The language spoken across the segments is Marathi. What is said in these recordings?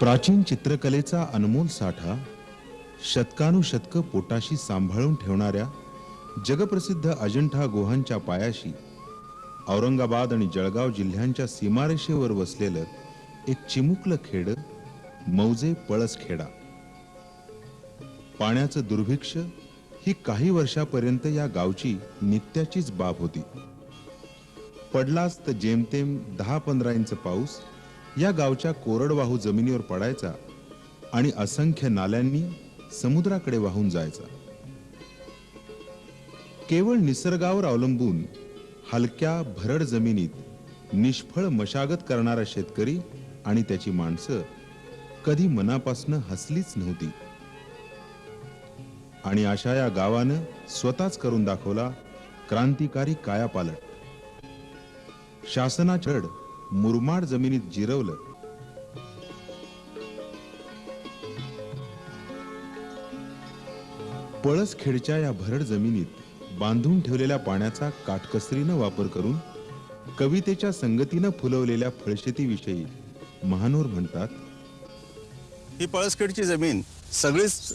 प्राचीन चित्रकलेचा अनमोल साठा, शतकानुशतक पोटाशी सांभाळून ठेवणाऱ्या जगप्रसिद्ध अजंठा गुहांच्या पायाशी औरंगाबाद आणि जळगाव जिल्ह्यांच्या सीमारेषेवर वसलेलं एक चिमुकलं खेड मौजे पळसखेडा. पाण्याचं दुर्भिक्ष ही काही वर्षापर्यंत या गावची नित्याचीच बाब होती. पडलाच तर जेमतेम 10-15 इंच पाऊस या गावच्या कोरडवाहू जमिनीवर पडायचा आणि असंख्य नाल्यांनी समुद्राकडे वाहून जायचा. केवळ निसर्गावर अवलंबून हलक्या भरड जमिनीत निष्फळ मशागत करणारा शेतकरी आणि त्याची माणसं कधी मनापासून हसलीच नव्हती. आणि अशा या गावानं स्वतःच करून दाखवला क्रांतिकारी कायापालट. शासनाचं छड मुरमाड जमिनीत जिरवलं. पळसखेडच्या या भरड जमिनीत बांधून ठेवलेल्या पाण्याचा काटकसरीनं वापर करून कवितेच्या संगतीनं फुलवलेल्या फळशेतीविषयी महानोर म्हणतात, ही पळसखेडची जमीन सगळीच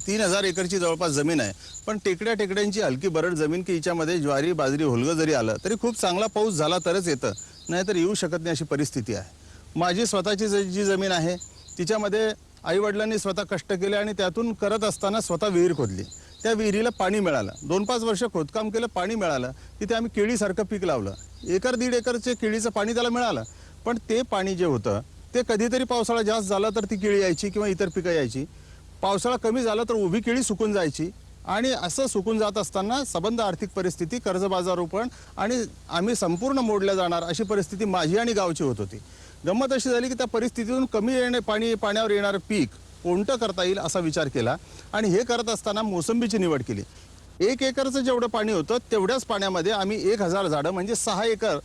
3000 एकरची जवळपास जमीन आहे. पण टेकड्या टेकड्यांची हलकी बरड जमीन की हिच्यामध्ये ज्वारी बाजरी हुलगं जरी आलं तरी खूप चांगला पाऊस झाला तरच येतं, नाहीतर येऊ शकत नाही अशी परिस्थिती आहे. माझी स्वतःची जी जमीन आहे तिच्यामध्ये आईवडिलांनी स्वतः कष्ट केले आणि त्यातून करत असताना स्वतः विहीर खोदली. त्या विहिरीला पाणी मिळालं. 2-5 वर्ष खोदकाम केलं, पाणी मिळालं. तिथे आम्ही केळीसारखं पीक लावलं. 1-1.5 एकरचे केळीचं पाणी त्याला मिळालं. पण ते पाणी जे होतं ते कधीतरी पावसाळा जास्त झाला तर ती केळी यायची किंवा इतर पिकं यायची. पावसाळा कमी झाला तर उभी केळी सुकून जायची. आणि असं सुकून जात असताना संबंध आर्थिक परिस्थिती, कर्जबाजारोपण आणि आम्ही संपूर्ण मोडल्या जाणार अशी परिस्थिती माझी आणि गावची होत होती. गंमत अशी झाली की त्या परिस्थितीतून कमी पाण्यावर येणारं पीक कोणतं करता येईल असा विचार केला आणि हे करत असताना मोसंबीची निवड केली. 1 एकरचं जेवढं पाणी होतं तेवढ्याच पाण्यामध्ये आम्ही 1000 झाडं म्हणजे 6 एकर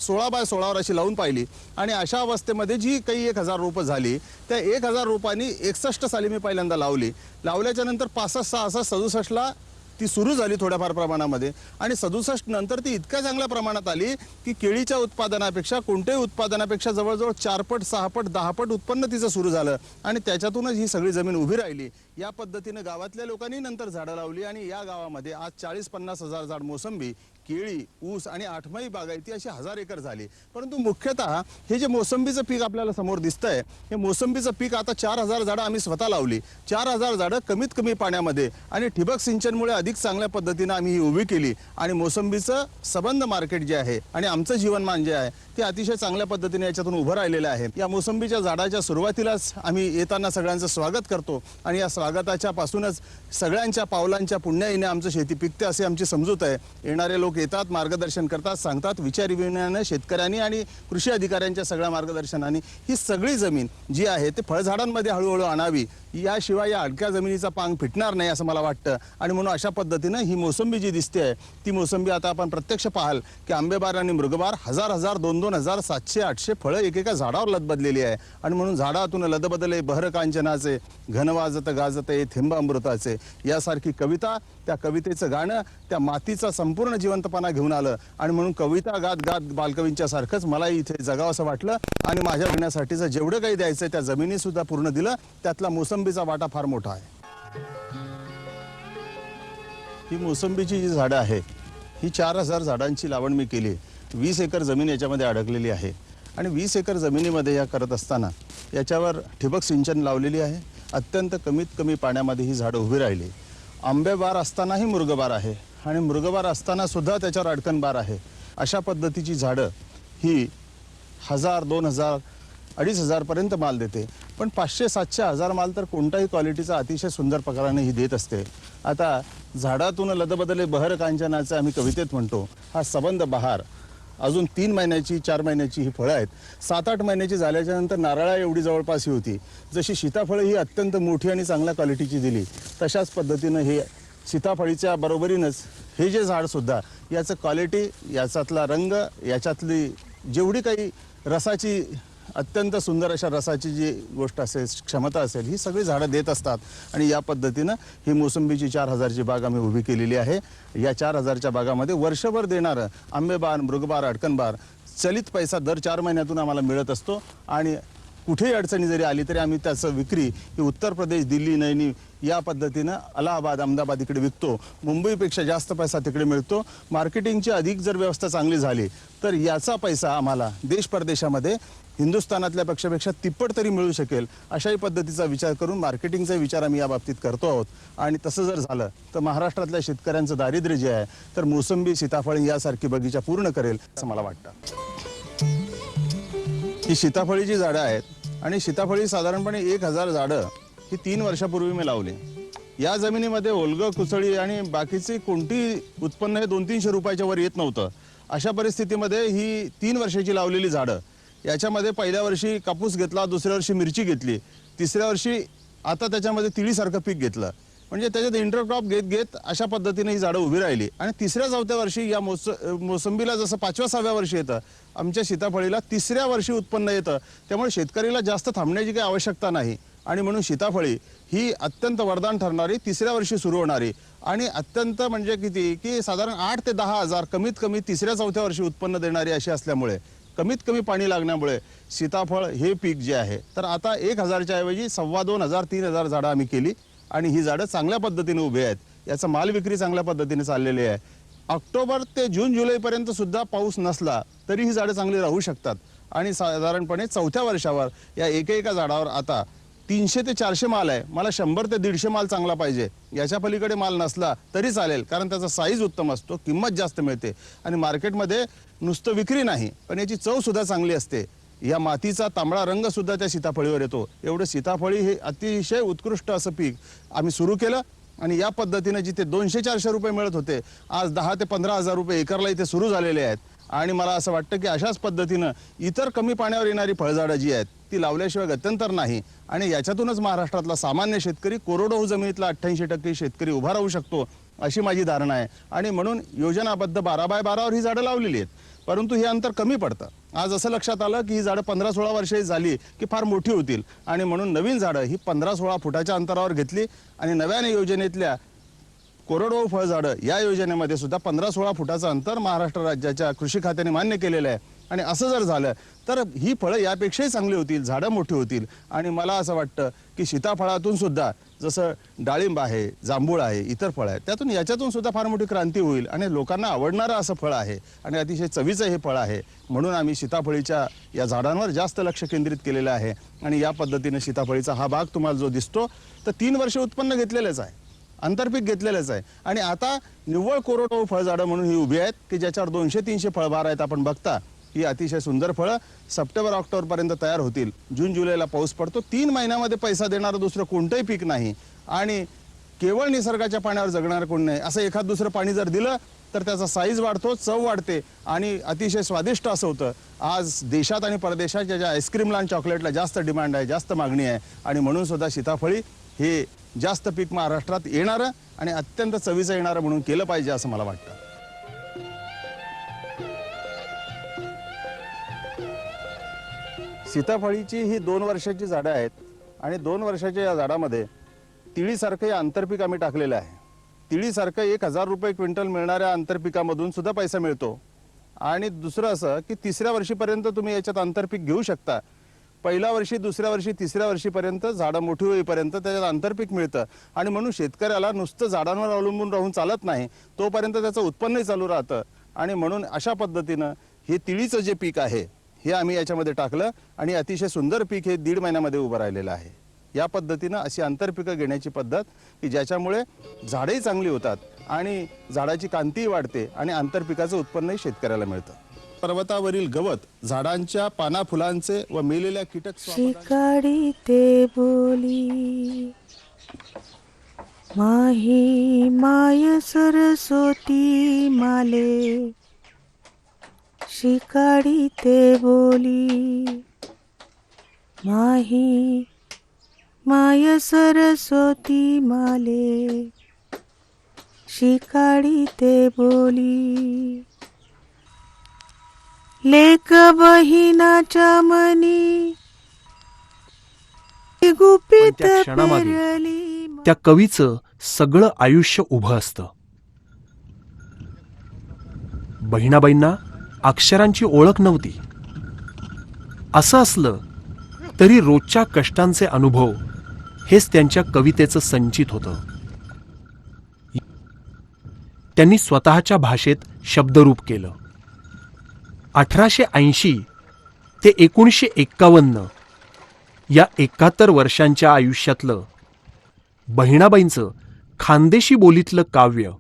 16x16 अशी लावून पाहिली. आणि अशा अवस्थेमध्ये जी काही 1000 रोपं झाली त्या 1000 रोपांनी 61 साली मी पहिल्यांदा लावली. लावल्याच्या नंतर 65-66 67ला ती सुरू झाली थोड्याफार प्रमाणामध्ये. आणि 67 नंतर ती इतक्या चांगल्या प्रमाणात आली की केळीच्या उत्पादनापेक्षा कोणत्याही उत्पादनापेक्षा जवळजवळ 4 पट 6 पट 10 पट उत्पन्न तिचं सुरू झालं. आणि त्याच्यातूनच ही सगळी जमीन उभी राहिली. या पद्धतीने गावातल्या लोकांनी नंतर झाडं लावली आणि या गावामध्ये आज 40-50 हजार झाड मोसंबी, केळी, ऊस आणि 8माही बागायती अशी 1000 एकर झाली. परंतु मुख्यतः हे जे मोसंबीचं पीक आपल्याला समोर दिसतंय हे मोसंबीचं पीक आता 4000 झाडं आम्ही स्वतः लावली. 4000 झाडं कमीत कमी पाण्यामध्ये आणि ठिबक सिंचनमुळे अधिक चांगल्या पद्धतीने आम्ही ही उभी केली. आणि मोसंबीचं सबंध मार्केट जे आहे आणि आमचं जीवनमान जे आहे ते अतिशय चांगल्या पद्धतीने याच्यातून उभं राहिलेलं आहे. या मोसंबीच्या झाडाच्या सुरुवातीलाच आम्ही येताना सगळ्यांचं स्वागत करतो आणि या स्वागताच्या पासूनच सगळ्यांच्या पावलांच्या पुण्याईने आमचं शेती पिकते असे आमची समजूत आहे. येणारे लोक येतात, मार्गदर्शन करतात, सांगतात. विचार विनिमयाने शेतकऱ्यांनी आणि कृषी अधिकाऱ्यांच्या सगळ्या मार्गदर्शनाने ही सगळी जमीन जी आहे ते फळझाडांमध्ये हळूहळू आणावी. याशिवाय या अडक्या जमिनीचा पांग फिटणार नाही असं मला वाटतं. आणि म्हणून अशा पद्धतीनं ही मोसंबी जी दिसते आहे ती मोसंबी आता आपण प्रत्यक्ष पाहाल की आंबेबार आणि मृगबार 1000-1000 2-2 700-800 फळं एकेका झाडावर लदबदलेली आहे. आणि म्हणून झाडातून लदबदले बहर कांचनाचे, घनवाजत गाजते थेंब अमृताचे यासारखी कविता, त्या कवितेचं गाणं त्या मातीचा संपूर्ण जिवंतपणा घेऊन आलं. आणि म्हणून कविता गात गात बालकवींच्या सारखंच मला इथे जगावं असं वाटलं आणि माझ्या घेण्यासाठीचं जेवढं काही द्यायचं त्या जमिनी सुद्धा पूर्ण दिलं. त्यातला मोसंबीचा वाटा फार मोठा आहे. ही मोसंबीची जी झाडं आहे ही 4000 झाडांची लावण मी केली. 20 एकर जमीन याच्यामध्ये अडकलेली आहे. आणि 20 एकर जमिनीमध्ये या करत असताना याच्यावर ठिबक सिंचन लावलेली आहे. अत्यंत कमीत कमी पाण्यामध्ये ही झाडं उभी राहिली. आंबेबार असतानाही मृगबार आहे आणि मृगबार असताना सुद्धा त्याच्यावर अडकणबार आहे. अशा पद्धतीची झाडं ही 1000, 2000, 2500 पर्यंत माल देते. पण 500, 700, 1000 माल तर कोणताही क्वालिटीचा अतिशय सुंदर प्रकाराने ही देत असते. आता झाडातून लदबदले बहर कांचनाचं आम्ही कवितेत म्हणतो. हा सबंध बहार अजून 3 महिन्याची 4 महिन्याची ही फळं आहेत. 7-8 महिन्याची झाल्याच्या नंतर नारळा एवढी जवळपास ही होती. जशी सीताफळं ही अत्यंत मोठी आणि चांगल्या क्वालिटीची दिली तशाच पद्धतीनं हे सीताफळीच्या बरोबरीनंच हे जे झाड सुद्धा याचं क्वालिटी, याच्यातला रंग, याच्यातली जेवढी काही रसाची अत्यंत सुंदर अशा रसाची जी गोष्ट असेल, क्षमता असेल, ही सगळी झाडं देत असतात. आणि या पद्धतीनं ही मोसंबीची 4000ची बाग आम्ही उभी केलेली आहे. या 4000च्या बागामध्ये वर्षभर देणारं आंबेबार, मृगबार, अडकणबार चलित पैसा दर 4 महिन्यातून आम्हाला मिळत असतो. आणि कुठेही अडचणी जरी आली तरी आम्ही त्याचं विक्री ही उत्तर प्रदेश, दिल्ली, नैनी या पद्धतीनं अलाहाबाद, अहमदाबाद इकडे विकतो. मुंबईपेक्षा जास्त पैसा तिकडे मिळतो. मार्केटिंगची अधिक जर व्यवस्था चांगली झाली तर याचा पैसा आम्हाला देश परदेशामध्ये हिंदुस्थानातल्या पेक्षा तिप्पट तरी मिळू शकेल अशाही पद्धतीचा विचार करून मार्केटिंगचा विचार आम्ही या बाबतीत करतो आहोत. आणि तसं जर झालं तर महाराष्ट्रातल्या शेतकऱ्यांचं दारिद्र्य जे आहे तर मोसंबी, सीताफळ यासारखी बगीचा पूर्ण करेल असं मला वाटतं. ही सीताफळीची झाडं आहेत आणि सीताफळी साधारणपणे 1000 झाडं ही 3 वर्षापूर्वी मी लावली. या जमिनीमध्ये ओलगं, कुसळी आणि बाकीचे कोणती उत्पन्न हे 200-300 रुपयाच्या वर येत नव्हतं. अशा परिस्थितीमध्ये ही 3 वर्षाची लावलेली झाडं याच्यामध्ये पहिल्या वर्षी कापूस घेतला, दुसऱ्या वर्षी मिरची घेतली, तिसऱ्या वर्षी आता त्याच्यामध्ये तिळीसारखं पीक घेतलं. म्हणजे त्याच्यात इंटरक्रॉप घेत घेत अशा पद्धतीने ही झाडं उभी राहिली. आणि 3ऱ्या-4थ्या वर्षी या मोसंबीला जसं 5व्या-6व्या वर्षी येतं, आमच्या सीताफळीला 3ऱ्या वर्षी उत्पन्न येतं. त्यामुळे शेतकरीला जास्त थांबण्याची काही आवश्यकता नाही. आणि म्हणून सीताफळी ही अत्यंत वरदान ठरणारी, 3ऱ्या वर्षी सुरू होणारी आणि अत्यंत म्हणजे किती की साधारण 8 ते 10 हजार कमीत कमी 3ऱ्या-4थ्या वर्षी उत्पन्न देणारी अशी असल्यामुळे, कमीत कमी पाणी लागण्यामुळे सीताफळ हे पीक जे आहे तर आता 1000च्या ऐवजी 2,500-3,000 झाडं आम्ही केली. आणि ही झाडं चांगल्या पद्धतीने उभी आहेत. याचा माल विक्री चांगल्या पद्धतीने चाललेली आहे. ऑक्टोबर ते जून जुलैपर्यंत सुद्धा पाऊस नसला तरी ही झाडं चांगली राहू शकतात. आणि साधारणपणे 4थ्या वर्षावर या एका झाडावर आता 300 ते 400 माल आहे. मला 100 ते 150 माल चांगला पाहिजे. याच्या पलीकडे माल नसला तरी चालेल, कारण त्याचा साईज उत्तम असतो, किंमत जास्त मिळते आणि मार्केटमध्ये नुसतं विक्री नाही पण याची चव सुद्धा चांगली असते. या मातीचा तांबडा रंग सुद्धा त्या सीताफळीवर येतो. एवढं सीताफळी हे अतिशय उत्कृष्ट असं पीक आम्ही सुरू केलं. आणि या पद्धतीने जिथे 200-400 रुपये मिळत होते, आज 10 ते 15 हजार रुपये एकरला इथे सुरू झालेले आहेत. आणि मला असं वाटतं की अशाच पद्धतीनं इतर कमी पाण्यावर येणारी फळझाडं जी आहेत ती लावल्याशिवाय गत्यंतर नाही. आणि याच्यातूनच महाराष्ट्रातला सामान्य शेतकरी, कोरडवाहू जमिनीतला 88% शेतकरी उभा राहू शकतो अशी माझी धारणा आहे. आणि म्हणून योजनाबद्ध 12x12वर ही झाडं लावलेली आहेत. परंतु हे अंतर कमी पडतं. आज असं लक्षात आलं की ही झाडं 15-16 वर्षे झाली की फार मोठी होतील. आणि म्हणून नवीन झाडं ही 15-16 फुटाच्या अंतरावर घेतली. आणि नव्याने योजनेतल्या कोरडवाहू फळझाडं या योजनेमध्ये सुद्धा 15-16 फुटाचं अंतर महाराष्ट्र राज्याच्या कृषी खात्याने मान्य केलेलं आहे. आणि असं जर झालं तर ही फळं यापेक्षाही चांगली होतील, झाडं मोठी होतील. आणि मला असं वाटतं की सीताफळातून सुद्धा जसं डाळिंब आहे, जांभूळ आहे, इतर फळं आहेत, त्यातून याच्यातून सुद्धा फार मोठी क्रांती होईल. आणि लोकांना आवडणारं असं फळ आहे आणि अतिशय चवीचं हे फळ आहे. म्हणून आम्ही सीताफळीच्या या झाडांवर जास्त लक्ष केंद्रित केलेलं आहे. आणि या पद्धतीने सीताफळीचा हा बाग तुम्हाला जो दिसतो तर 3 वर्ष उत्पन्न घेतलेलंच आहे, आंतरपीक घेतलेलंच आहे. आणि आता निव्वळ कोरडवाहू फळझाडं म्हणून ही उभी आहेत की ज्याच्यावर 200-300 फळबार आहेत. आपण बघता ही अतिशय सुंदर फळं सप्टेंबर-ऑक्टोबरपर्यंत तयार होतील. जून-जुलैला पाऊस पडतो. 3 महिन्यामध्ये पैसा देणारं दुसरं कोणतंही पीक नाही. आणि केवळ निसर्गाच्या पाण्यावर जगणारं कोण नाही. असं एखाद दुसरं पाणी जर दिलं तर त्याचा साईज वाढतो, चव वाढते आणि अतिशय स्वादिष्ट असं होतं. आज देशात आणि परदेशात ज्या आईस्क्रीमला आणि चॉकलेटला जास्त डिमांड आहे, जास्त मागणी आहे. आणि म्हणून सुद्धा सीताफळी हे जास्त पीक महाराष्ट्रात येणारं आणि अत्यंत चवीचं येणारं म्हणून केलं पाहिजे असं मला वाटतं. सीताफळीची ही 2 वर्षाची झाडं आहेत. आणि 2 वर्षाच्या या झाडामध्ये तिळीसारखं हे आंतरपीक आम्ही टाकलेलं आहे. तिळीसारखं 1000 रुपये क्विंटल मिळणाऱ्या आंतरपिकामधून सुद्धा पैसा मिळतो. आणि दुसरं असं की 3ऱ्या वर्षीपर्यंत तुम्ही याच्यात आंतरपीक घेऊ शकता. पहिल्या वर्षी, दुसऱ्या वर्षी, 3ऱ्या वर्षीपर्यंत झाडं मोठी होईपर्यंत त्याच्यात आंतरपीक मिळतं. आणि म्हणून शेतकऱ्याला नुसतं झाडांवर अवलंबून राहून चालत नाही, तोपर्यंत त्याचं उत्पन्नही चालू राहतं. आणि म्हणून अशा पद्धतीनं हे तिळीचं जे पीक आहे हे आम्ही याच्यामध्ये टाकलं आणि अतिशय सुंदर पीक हे 1.5 महिन्यामध्ये उभं राहिलेलं आहे. या पद्धतीनं अशी आंतरपिकं घेण्याची पद्धत की ज्याच्यामुळे झाडंही चांगली होतात आणि झाडाची कांतीही वाढते आणि आंतरपिकाचं उत्पन्नही शेतकऱ्याला मिळतं. पर्वतावरील गवत, झाडांच्या पाना फुलांचे व मेलेल्या कीटक शिकाडी ते बोली माही माय सरस्वती माले. शिकाडी ते बोली माही माय सरस्वती माले. शिकाडी ते बोली लेक बहिणाच्या मनी गुपित त्या क्षणामागे पेरली. त्या कवीचं सगळं आयुष्य उभं असतं. बहिणाबाईंना अक्षरांची ओळख नव्हती. असं असलं तरी रोजच्या कष्टांचे अनुभव हेच त्यांच्या कवितेचं संचित होतं. त्यांनी स्वतःच्या भाषेत शब्दरूप केलं. 1880 ते 1951 या 71 वर्षांच्या आयुष्यातलं बहिणाबाईंचं खानदेशी बोलीतलं काव्य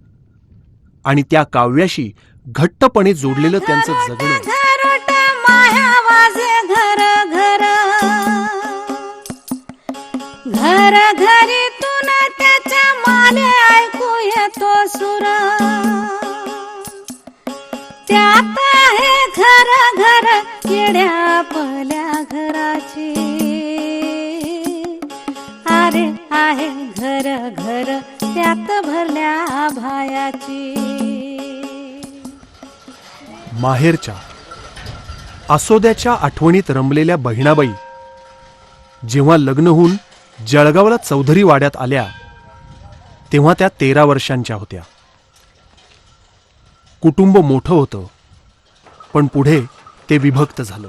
आणि त्या काव्याशी घट्टपणे जोडलेलं त्यांचं जगणं घरोट माया वाजे घर घर घर घरी तुन त्याच्या माले ऐकू येतो सुर. त्यात आहे घर घर किड्या पल्या घराची. अरे आहे घर घर त्यात भरल्या भायाची. माहेरच्या आसोद्याच्या आठवणीत रमलेल्या बहिणाबाई जेव्हा लग्न होऊन जळगावला चौधरी वाड्यात आल्या तेव्हा त्या 13 वर्षांच्या होत्या. कुटुंब मोठं होतं, पण पुढे ते विभक्त झालं.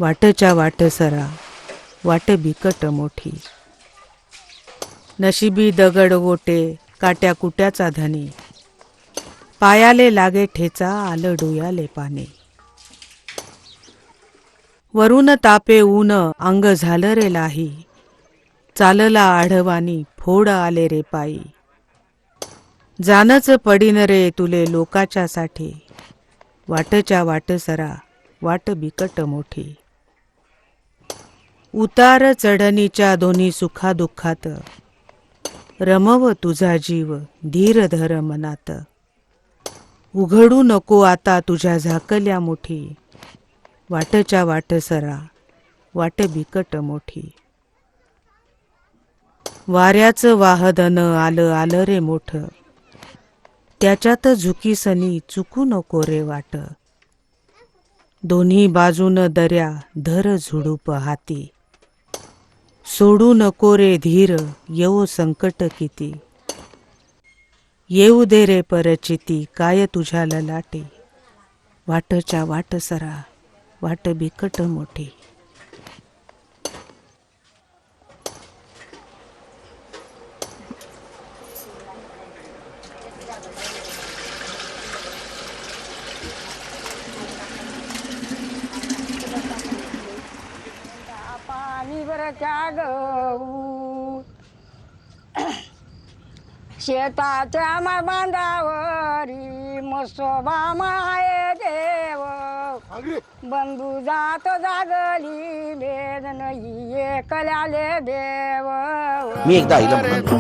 वाटच्या वाट सरा वाट बिकट मोठी. नशिबी दगड गोटे काट्या कुट्याचा धनी. पायाले लागे ठेचा आलं डोयाले पाणी. वरून तापे ऊन अंग झालं रे लाही. चालला आढवानी फोड आले रे पायी. जानच पडीन रे तुले लोकाच्या साठी. वाटच्या वाट सरा वाट बिकट मोठी. उतार चढणीच्या दोन्ही सुखादुःखात. रमव तुझा जीव धीर धर मनात. उघडू नको आता तुझ्या झाकल्या मुठी. वाटच्या वाट सरा वाट बिकट मोठी. वाऱ्याचं वाहदन आलं आलं रे मोठ. त्याच्यात झुकीसनी चुकू नको रे वाट. दोन्ही बाजून दर्या धर झुडूप हाती. सोडू नको रे धीर येवो संकट किती. येऊ दे रे परचिती काय तुझ्या ललाटी. वाटच्या वाट सरा वाट बिकट मोठी. पाणी बर क्या गऊ शेताच्या मा बांधावरी मसोबा माये देव. बंधू जात जागली भेद नाही एकल्याले देव. मी एकदा आईला म्हणालो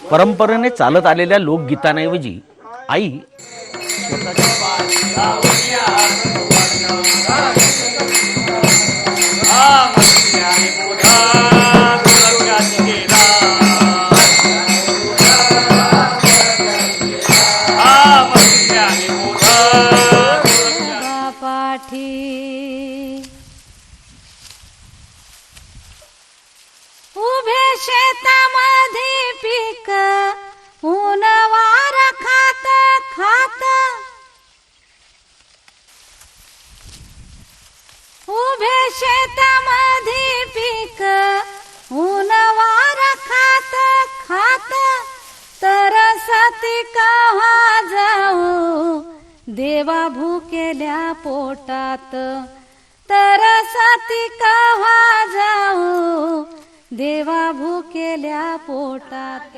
परंपरेने चालत आलेल्या लोकगीतांऐवजी आई पाठी उभे शेतामध्ये पीक ऊन वार खात खात. उभे शेतामध्ये पीक ऊन वार खात खात. तरसती कव्हा जाऊ देवा भुकेल्या पोटात. तरसती कव्हा जाऊ देवा भुकेल्या पोटात.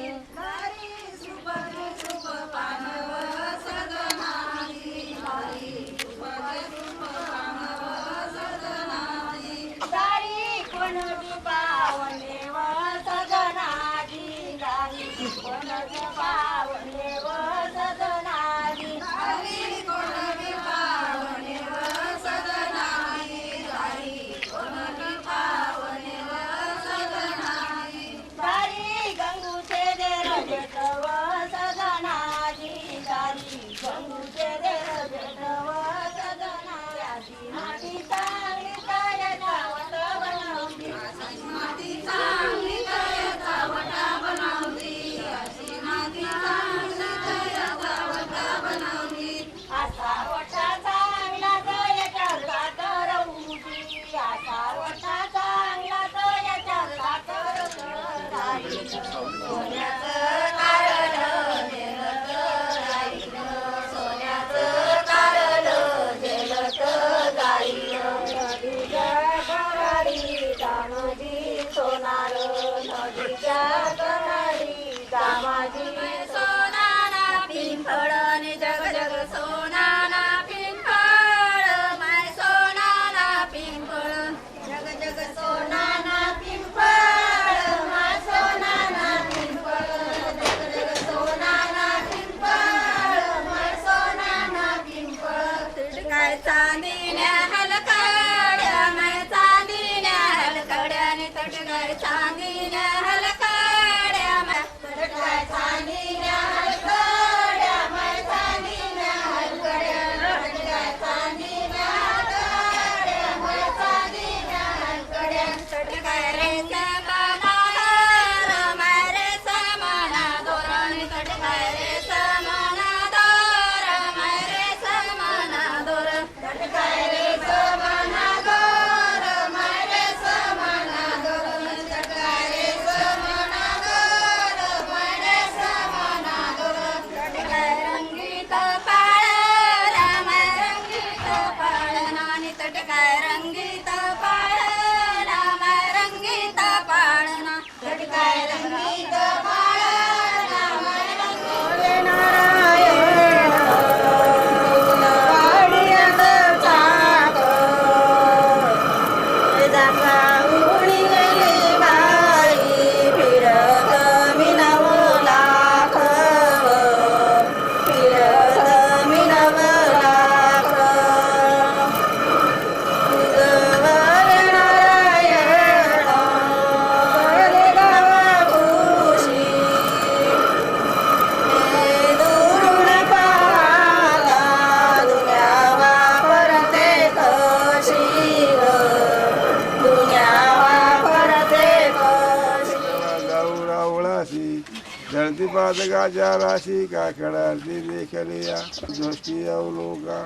ती धरती पातकाच्या राशी काकडारती देखलिया दृष्टी अवलोका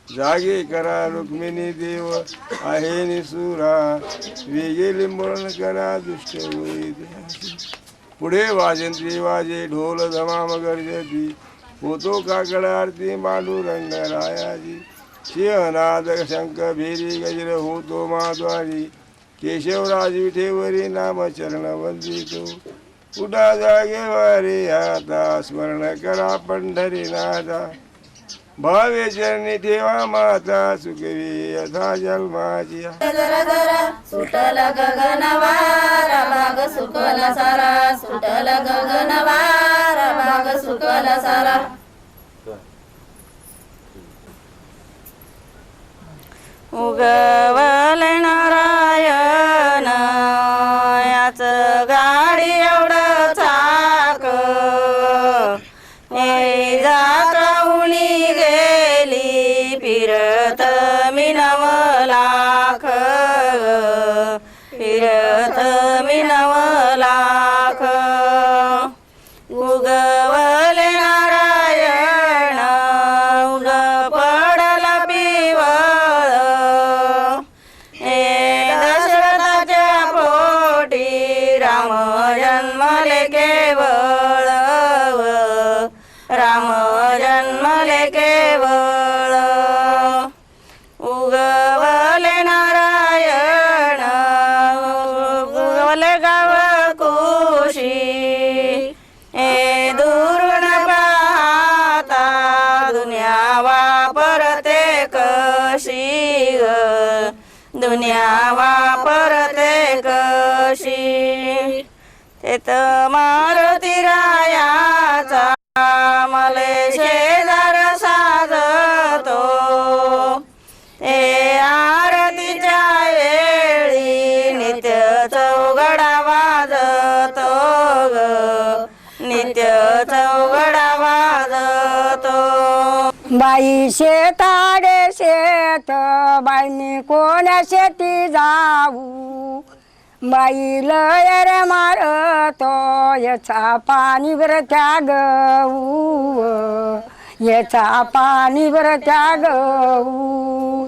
जागे करा रुक्मिणी देव आहे निसुरा वेगे लिंबळण करा दुष्ट वैद्यासी पुढे वाजंत्री वाजे ढोल धमाम गर्जती होतो काकड आरती पांडुरंग रायाची सिंहनाद शंख भेरी गजर होतो माद्वारी केशवराज विठेवरी नाम चरण वंदितो उडा जागे वारे आता स्मरण करा पंढरीनाथा भावे चरणी ठेवा माता सुखवी यथा जन्माची जरा जरा सुटल गगनवार भाग सुकल सारा सुटल गगनवार भाग सुकल सारा उगवल नारायण याच गाडी एवढं चाक जाऊनी गेली फिरत मी नवलाख फिरत मी नवलाख उगवल नारायण उग पडल पिवळ दशरथाच्या पोटी राम जन्मले केवळ राम जन्मले केवळ उगवले नारायण उगवले गाव कुशी दुरून पाहता दुनिया वापरते कशी दुनिया वापरते कशी तेत मारुती रायाचा मले शेजार साजतो ते आरतीच्या वेळी नित्य चौघडा वाजतो नित्य चौघडा वाजतो बाई शेताडे शेत बाई मी कोण्या शेती जाऊ बाई लयर मारतो याचा पाणीवर त्या गऊ याचा पाणीवर त्या गऊ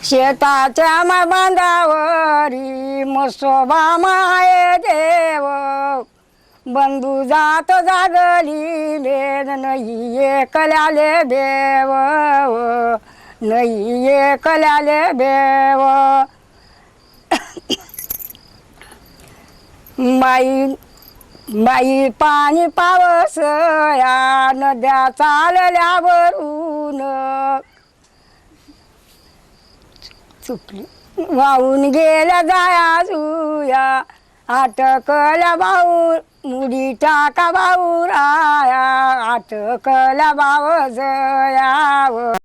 शेताच्या बांधावरी मसोबा माये देव बंधू जात जागली भेद नाही एकल्याले देव नाही एकल्याले देव बाई बाई पाणी पावस या नद्या चालल्यावरून चुकली वाहून गेल्या जाया जुया आटकल्या भाऊ मुडी टाका भाऊ राया आटकल्या भाऊ जयाव